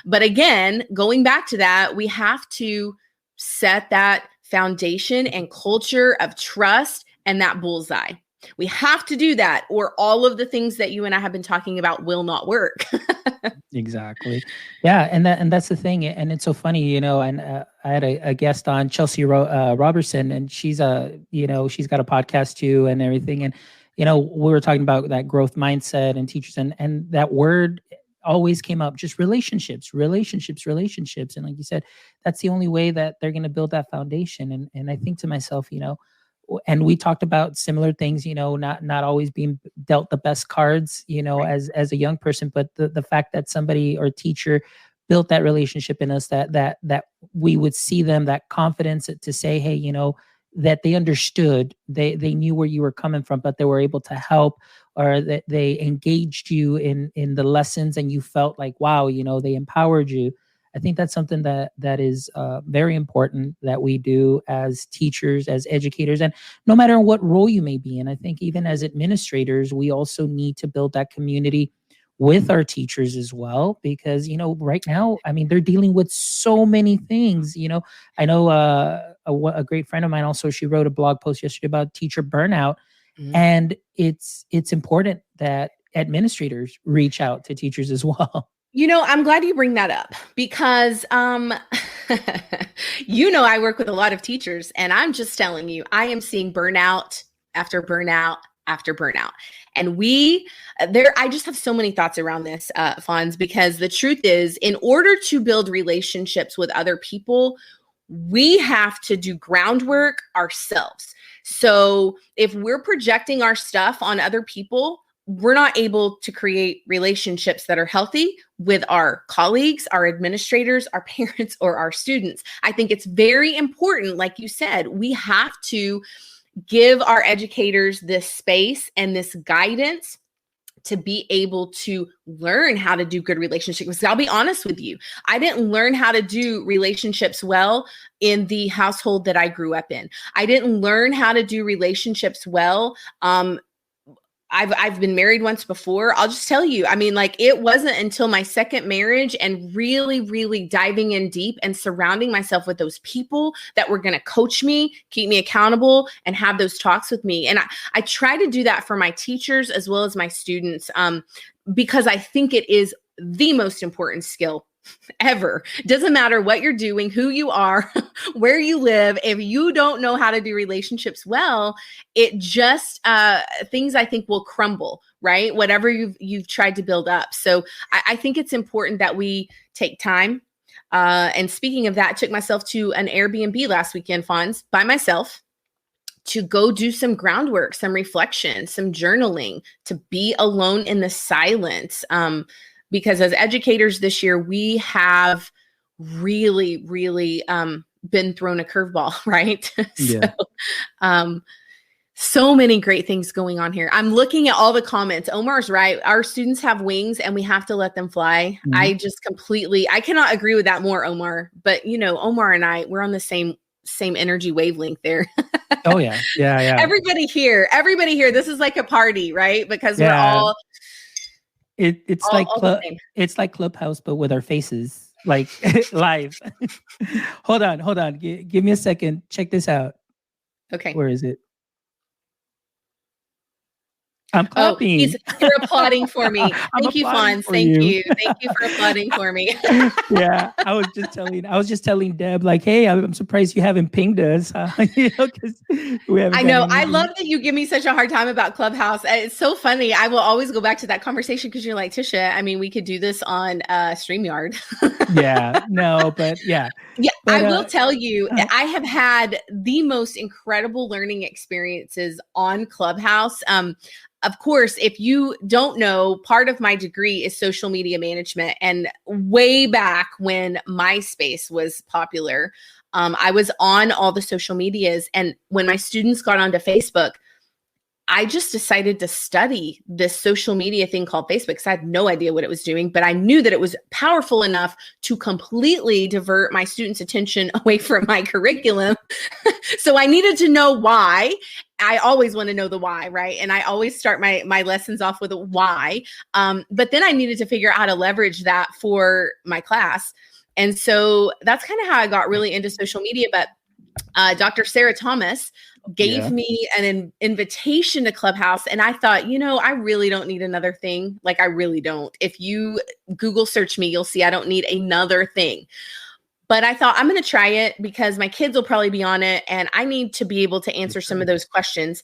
But again, going back to that, we have to set that foundation and culture of trust and that bullseye. We have to do that, or all of the things that you and I have been talking about will not work. Exactly. Yeah, and that's the thing, and it's so funny, And I had a guest on, Chelsea Robertson, and she's she's got a podcast too and everything, and we were talking about that growth mindset and teachers, and that word always came up, just relationships, and like you said, that's the only way that they're going to build that foundation. And I think to myself, and we talked about similar things, not always being dealt the best cards, right, as a young person, but the fact that somebody or teacher built that relationship in us, that we would see them, that confidence to say, hey, that they understood, they knew where you were coming from, but they were able to help, or that they engaged you in the lessons, and you felt like, wow, they empowered you. I think that's something that is very important that we do as teachers, as educators, and no matter what role you may be in. I think even as administrators, we also need to build that community with our teachers as well, because right now, I mean, they're dealing with so many things. I know a great friend of mine also, she wrote a blog post yesterday about teacher burnout. Mm-hmm. And it's important that administrators reach out to teachers as well. I'm glad you bring that up, because, I work with a lot of teachers, and I'm just telling you, I am seeing burnout after burnout after burnout. And I just have so many thoughts around this, Fonz, because the truth is, in order to build relationships with other people, we have to do groundwork ourselves. So if we're projecting our stuff on other people, we're not able to create relationships that are healthy with our colleagues, our administrators, our parents, or our students. I think it's very important, like you said, we have to give our educators this space and this guidance to be able to learn how to do good relationships. Because I'll be honest with you, I didn't learn how to do relationships well in the household that I grew up in. I didn't learn how to do relationships well. I've been married once before. I'll just tell you, I mean, like, it wasn't until my second marriage and really, really diving in deep and surrounding myself with those people that were going to coach me, keep me accountable, and have those talks with me. And I try to do that for my teachers as well as my students, because I think it is the most important skill ever. Doesn't matter what you're doing, who you are, where you live. If you don't know how to do relationships well, it just things I think will crumble, right? Whatever you've tried to build up. So I think it's important that we take time. And speaking of that, I took myself to an Airbnb last weekend, Fonz, by myself, to go do some groundwork, some reflection, some journaling, to be alone in the silence. Because as educators this year, we have really, really been thrown a curveball, right? Yeah. So many great things going on here. I'm looking at all the comments. Omar's right. Our students have wings and we have to let them fly. Mm-hmm. I cannot agree with that more, Omar. But, Omar and we're on the same energy wavelength there. Oh, yeah. Yeah. Everybody here, this is like a party, right? Because we're all... It's like Clubhouse, but with our faces, like live. Hold on. Give me a second. Check this out. Okay. Where is it? I'm Oh, clapping. you're applauding for me. I'm Thank you, applauding Fonz. for Thank you. you. Thank you for applauding for me. Yeah, I was just telling Deb, like, hey, I'm surprised you haven't pinged us, because we haven't I gotten know. I anything. love that you give me such a hard time about Clubhouse. It's so funny. I will always go back to that conversation because you're like, Tisha, I mean, we could do this on StreamYard. Yeah, no, but yeah, Yeah, I but will tell you, uh, I have had the most incredible learning experiences on Clubhouse. Of course, if you don't know, part of my degree is social media management. And way back when MySpace was popular, I was on all the social medias. And when my students got onto Facebook, I just decided to study this social media thing called Facebook because I had no idea what it was doing, but I knew that it was powerful enough to completely divert my students' attention away from my curriculum. So I needed to know why. I always want to know the why, right? And I always start my lessons off with a why. But then I needed to figure out how to leverage that for my class. And so that's kind of how I got really into social media. But Dr. Sarah Thomas gave me an invitation to Clubhouse. And I thought, I really don't need another thing. Like, I really don't. If you Google search me, you'll see I don't need another thing. But I thought I'm going to try it because my kids will probably be on it and I need to be able to answer some of those questions.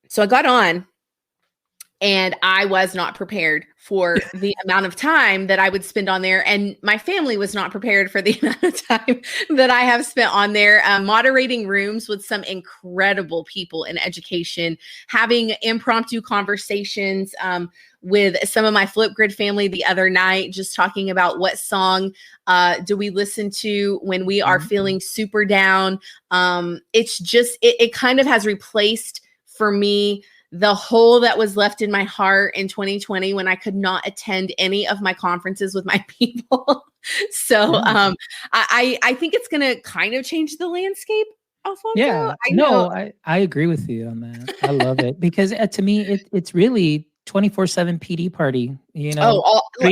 So I got on. And I was not prepared for the amount of time that I would spend on there. And my family was not prepared for the amount of time that I have spent on there, moderating rooms with some incredible people in education, having impromptu conversations with some of my Flipgrid family the other night, just talking about what song do we listen to when we are feeling super down. It's just, it kind of has replaced for me the hole that was left in my heart in 2020 when I could not attend any of my conferences with my people. So I think it's going to kind of change the landscape, Alfonso. yeah, I agree with you on that. I love it because to me, it's really 24/7 PD party,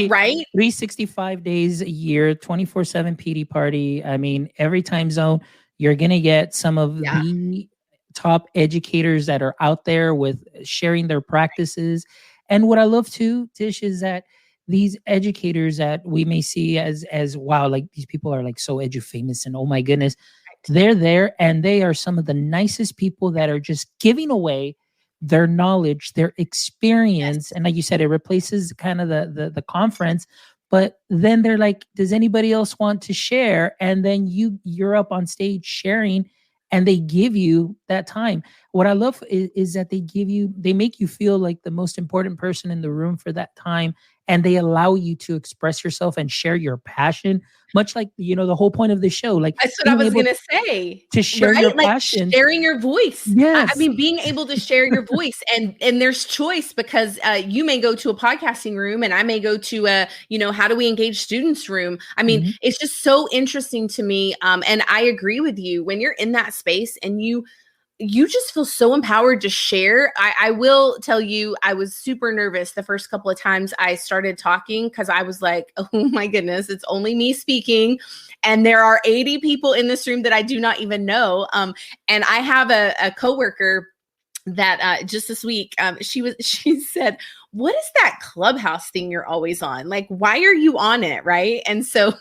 Right. 365 days a year, 24/7 PD party. I mean, every time zone, you're going to get some of the top educators that are out there with sharing their practices. And what I love too, Tish, is that these educators that we may see as wow, like these people are like so famous and oh my goodness, they're there and they are some of the nicest people that are just giving away their knowledge, their experience. And like you said, it replaces kind of the conference. But then they're like, does anybody else want to share? And then you're up on stage sharing and they give you that time. What I love is that they make you feel like the most important person in the room for that time. And they allow you to express yourself and share your passion, much like, the whole point of the show. Like that's what I was going to say. To share your passion. Sharing your voice. Yes. I mean, being able to share your voice and there's choice because you may go to a podcasting room and I may go to a, how do we engage students room? I mean, it's just so interesting to me. And I agree with you when you're in that space and you just feel so empowered to share. I will tell you, I was super nervous the first couple of times I started talking because I was like, oh my goodness, it's only me speaking. And there are 80 people in this room that I do not even know. And I have a coworker that just this week, she said, what is that Clubhouse thing you're always on? Like, why are you on it? Right. And so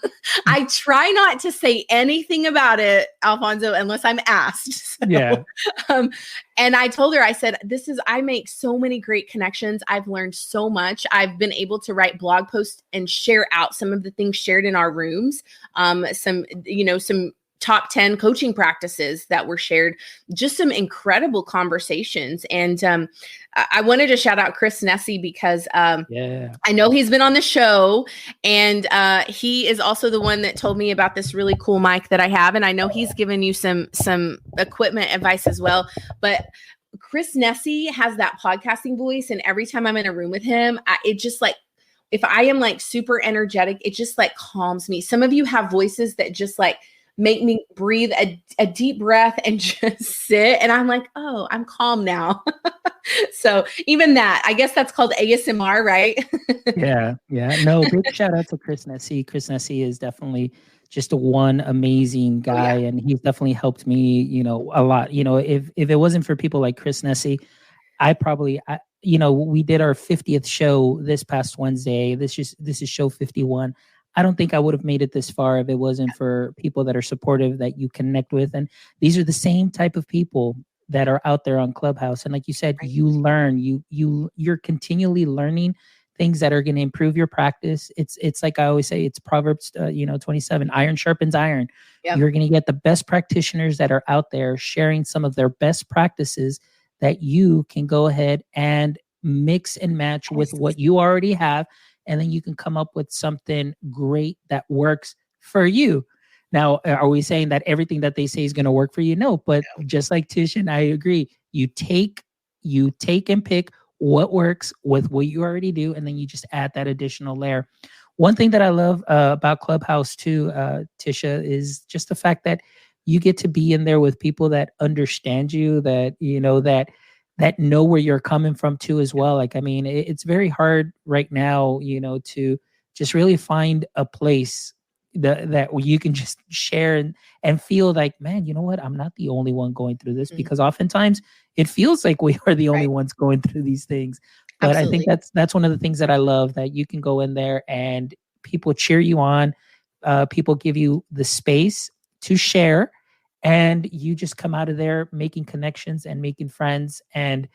I try not to say anything about it, Alfonso, unless I'm asked. So, yeah. And I told her, I said, I make so many great connections. I've learned so much. I've been able to write blog posts and share out some of the things shared in our rooms. Some top 10 coaching practices that were shared, just some incredible conversations. And I wanted to shout out Chris Nessie because I know he's been on the show and he is also the one that told me about this really cool mic that I have. And I know he's given you some equipment advice as well. But Chris Nessie has that podcasting voice. And every time I'm in a room with him, it just like, if I am like super energetic, it just like calms me. Some of you have voices that just like make me breathe a deep breath and just sit. And I'm like, oh, I'm calm now. So even that, I guess that's called ASMR, right? Yeah. No, big shout out to Chris Nessie. Chris Nessie is definitely just one amazing guy. And he's definitely helped me, a lot. If it wasn't for people like Chris Nessie, we did our 50th show this past Wednesday. This is show 51. I don't think I would have made it this far if it wasn't for people that are supportive, that you connect with. And these are the same type of people that are out there on Clubhouse. And like you said, you learn, you're continually learning things that are going to improve your practice. It's like I always say, it's Proverbs 27, iron sharpens iron. Yep. You're going to get the best practitioners that are out there sharing some of their best practices that you can go ahead and mix and match with what you already have. And then you can come up with something great that works for you. Now, are we saying that everything that they say is going to work for you? No, but just like Tish and I agree, you take and pick what works with what you already do, and then you just add that additional layer. One thing that I love about Clubhouse too, Tisha, is just the fact that you get to be in there with people that understand you, that that know where you're coming from too as well. Like, I mean, it's very hard right now, to just really find a place that you can just share and feel like, man, you know what? I'm not the only one going through this, because oftentimes it feels like we are the only ones going through these things. But Absolutely. I think that's one of the things that I love, that you can go in there and people cheer you on. People give you the space to share, and you just come out of there making connections and making friends. And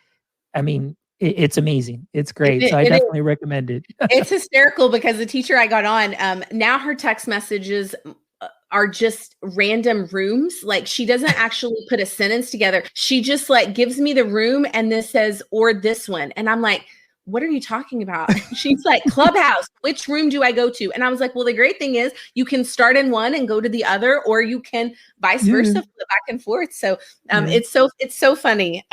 I mean, it's amazing. It's great. So I definitely recommend it. It's hysterical because the teacher I got on, now her text messages are just random rooms. Like, she doesn't actually put a sentence together. She just like gives me the room and this says, or this one. And I'm like, what are you talking about? She's like, Clubhouse, which room do I go to? And I was like, well, the great thing is you can start in one and go to the other, or you can vice versa, flip back and forth. So it's so funny.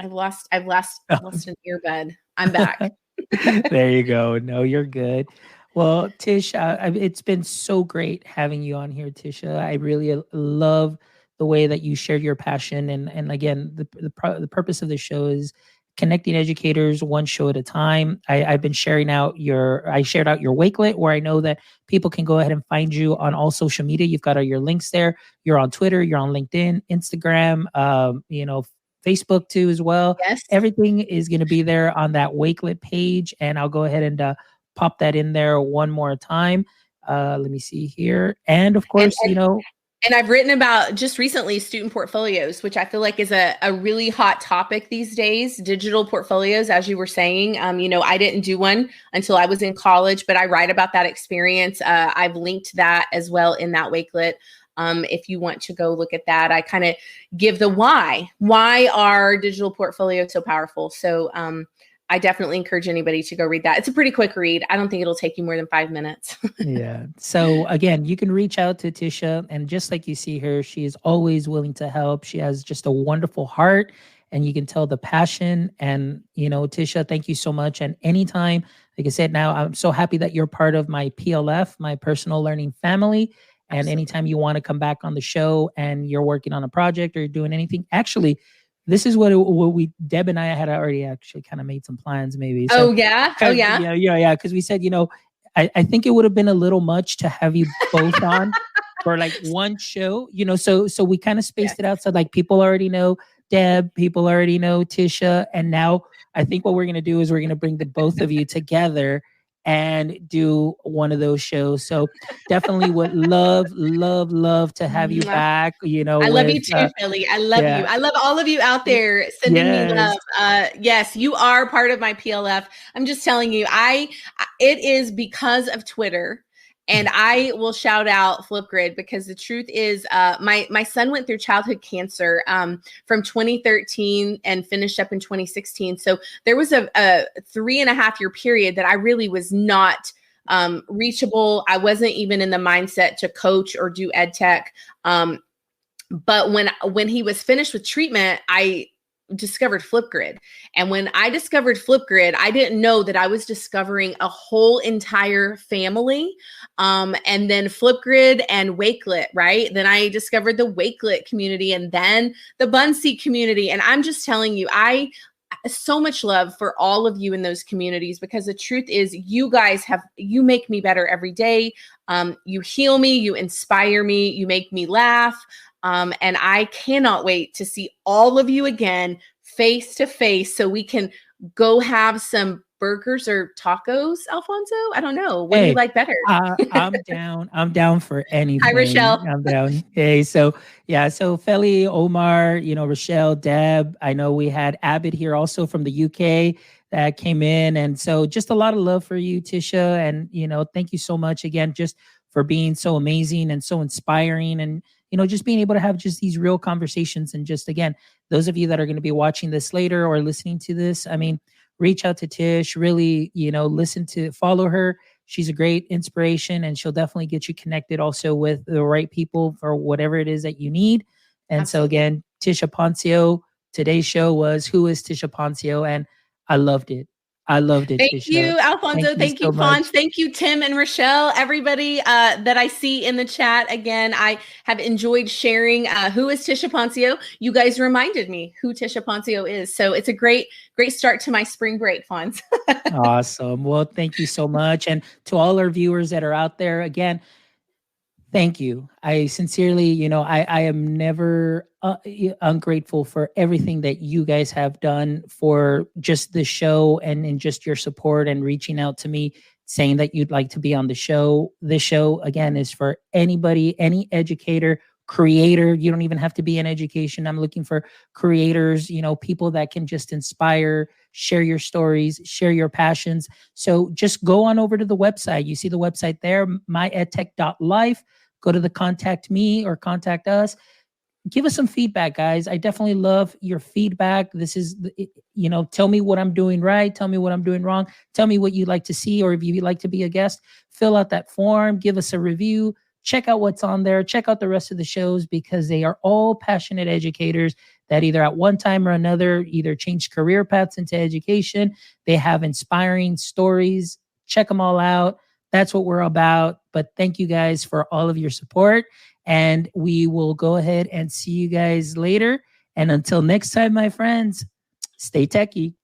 I've lost an earbud. I'm back. There you go. No, you're good. Well, Tish, it's been so great having you on here, Tisha. I really love the way that you shared your passion. And again, the purpose of the show is connecting educators one show at a time. I've been sharing out I shared out your Wakelet, where I know that people can go ahead and find you on all social media. You've got all your links there. You're on Twitter, you're on LinkedIn, Instagram, Facebook too as well. Yes. Everything is going to be there on that Wakelet page. And I'll go ahead and pop that in there one more time. Let me see here. And of course, and I've written about just recently student portfolios, which I feel like is a really hot topic these days. Digital portfolios, as you were saying. I didn't do one until I was in college, but I write about that experience. I've linked that as well in that Wakelet. If you want to go look at that, I kind of give the why. Why are digital portfolios so powerful? So I definitely encourage anybody to go read that. It's a pretty quick read. I don't think it'll take you more than 5 minutes. Yeah. So again, you can reach out to Tisha, and just like you see her, she is always willing to help. She has just a wonderful heart, and you can tell the passion. And, Tisha, thank you so much. And anytime, like I said, now I'm so happy that you're part of my PLF, my personal learning family. And anytime you want to come back on the show and you're working on a project or you're doing anything, actually, this is what Deb and I had already actually kind of made some plans maybe. So, oh, yeah. Yeah. Because we said, I think it would have been a little much to have you both on for like one show, so we kind of spaced it out. So like people already know Deb, people already know Tisha. And now I think what we're going to do is we're going to bring the both of you together and do one of those shows. So definitely would love to have you back. I love you too, Philly. I love you. I love all of you out there sending me love. Yes, you are part of my PLF. I'm just telling you, it is because of Twitter. And I will shout out Flipgrid, because the truth is my son went through childhood cancer from 2013 and finished up in 2016. So there was a 3.5 year period that I really was not reachable. I wasn't even in the mindset to coach or do ed tech. But when he was finished with treatment, I discovered Flipgrid. And when I discovered Flipgrid, I didn't know that I was discovering a whole entire family. And then Flipgrid and Wakelet, right? Then I discovered the Wakelet community, and then the Bunseat community. And I'm just telling you, I so much love for all of you in those communities, because the truth is you make me better every day. You heal me, you inspire me, you make me laugh. And I cannot wait to see all of you again face to face so we can go have some burgers or tacos, Alfonso? I don't know. What do you like better? I'm down. I'm down for anything. Hi, Rochelle. I'm down. Hey, so yeah, so Feli, Omar, Rochelle, Deb. I know we had Abid here also from the UK that came in, and so just a lot of love for you, Tisha, and thank you so much again, just for being so amazing and so inspiring, and just being able to have just these real conversations, and just again, those of you that are going to be watching this later or listening to this, I mean, reach out to Tish, really, follow her. She's a great inspiration, and she'll definitely get you connected also with the right people for whatever it is that you need. And Absolutely. So again, Tisha Poncio, today's show was Who is Tisha Poncio? And I loved it. Thank Tisha. You, Alfonso. Thank you, Fonz. Thank you, Tim and Rochelle. Everybody that I see in the chat. Again, I have enjoyed sharing who is Tisha Poncio. You guys reminded me who Tisha Poncio is. So it's a great start to my spring break, Fonz. Awesome. Well, thank you so much. And to all our viewers that are out there, again, thank you. I sincerely, I am never ungrateful for everything that you guys have done for just the show, and in just your support and reaching out to me saying that you'd like to be on the show. This show, again, is for anybody, any educator, creator. You don't even have to be in education. I'm looking for creators, people that can just inspire, share your stories, share your passions. So just go on over to the website. You see the website there, myedtech.life. Go to the contact me or contact us. Give us some feedback, guys. I definitely love your feedback. This is, tell me what I'm doing right. Tell me what I'm doing wrong. Tell me what you'd like to see, or if you'd like to be a guest, fill out that form, give us a review, check out what's on there, check out the rest of the shows, because they are all passionate educators that either at one time or another either changed career paths into education. They have inspiring stories. Check them all out. That's what we're about. But thank you guys for all of your support. And we will go ahead and see you guys later. And until next time, my friends, stay techie.